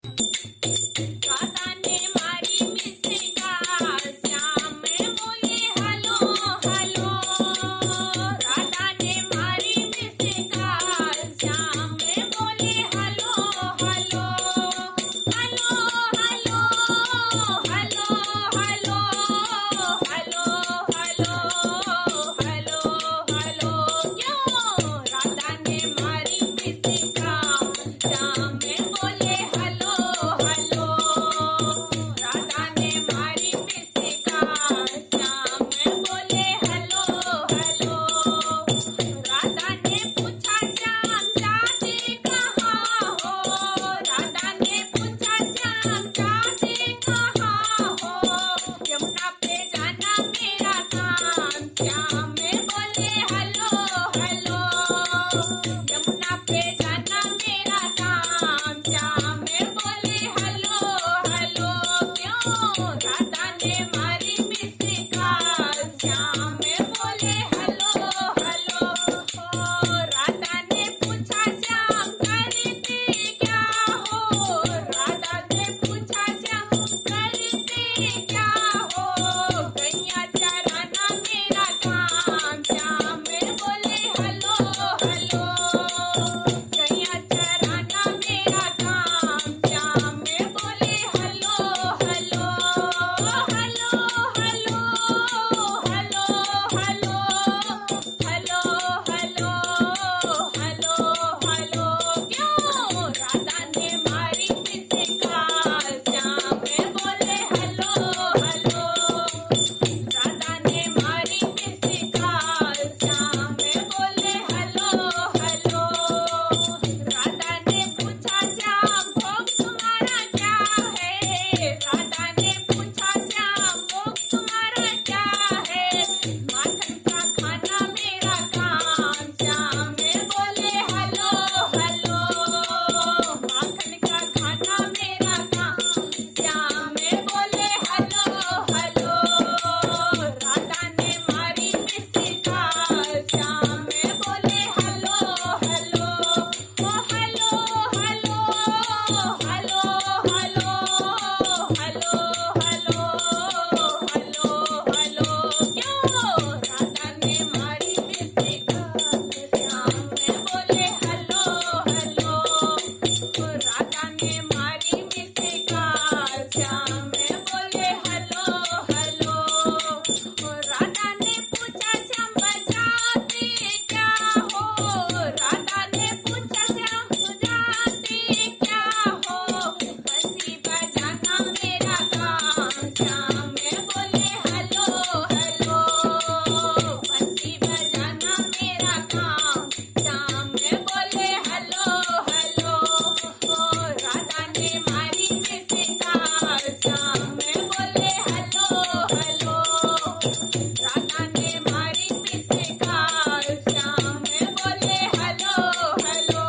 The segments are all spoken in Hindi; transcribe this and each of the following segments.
राधा ने मारी मिसिका, श्याम बोले हलो हलो। राधा ने मारी मिसिका, श्याम बोले hello hello. Hello hello hello hello hello hello hello hello. क्यों? राधा ने मारी मिसिका, श्याम बोले हलो हलो। राधा ने मारी मिसिका, श्याम बोले हलो हलो। राधा ने पूछा श्याम जाते कहाँ हो। राधा ने पूछा श्याम जाते कहाँ हो। यमुना पे जाना मेरा काम, श्याम बोले हलो हलो। यमुना पे जाना मेरा काम, श्याम बोले हलो हलो। क्यों? राधा ने मारी मिसिका, श्याम बोले हलो हलो। राधा ने पूछा श्याम करते क्या हो। राधा ने पूछा श्याम करते क्या हो। गैया चराना मेरा काम, श्याम बोले हलो हलो। गैया चराना मेरा काम, श्याम बोले hello hello. Hello hello hello hello hello hello hello hello. क्यों? राधा ने मारी मिसिका, श्याम बोले हलो हलो। राधा ने मारी मिसिका, श्याम बोले हलो हलो। राधा ने पूछा श्याम भोग तुम्हारा क्या है। राधा ने पूछा श्याम भोग तुम्हारा क्या है। माखन का खाना मेरा काम, श्याम बोले हलो हलो। माखन का खाना मेरा काम, श्याम बोले हलो हलो। राधा ने मारी मिसिका, श्याम बोले हलो हलो। ओ hello hello hello hello hello hello hello hello. क्यों? राधा ने मारी मिसिका, श्याम बोले हलो हलो। राधा ने मारी मिसिका, श्याम बोले हलो हलो। राधा ने पूछा श्याम बजाते क्या हो। राधा ने पूछा श्याम बजाते क्या हो। बंसी बजाना मेरा काम, श्याम बोले हलो हलो। बंसी बजाना मेरा काम, श्याम बोले हलो हलो। राधा ने मारी मिसिका, श्याम बोले हलो हलो। राधा ने मारी मिसिका, श्याम बोले हलो हलो।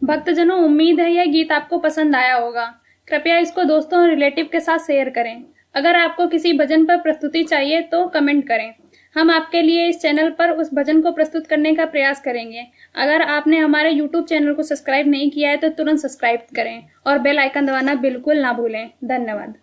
भक्तजनों, उम्मीद है यह गीत आपको पसंद आया होगा। कृपया इसको दोस्तों और रिलेटिव के साथ शेयर करें। अगर आपको किसी भजन पर प्रस्तुति चाहिए तो कमेंट करें। हम आपके लिए इस चैनल पर उस भजन को प्रस्तुत करने का प्रयास करेंगे। अगर आपने हमारे YouTube चैनल को सब्सक्राइब नहीं किया है तो तुरंत सब्सक्राइब करें और बेल आइकन दबाना बिल्कुल ना भूलें। धन्यवाद।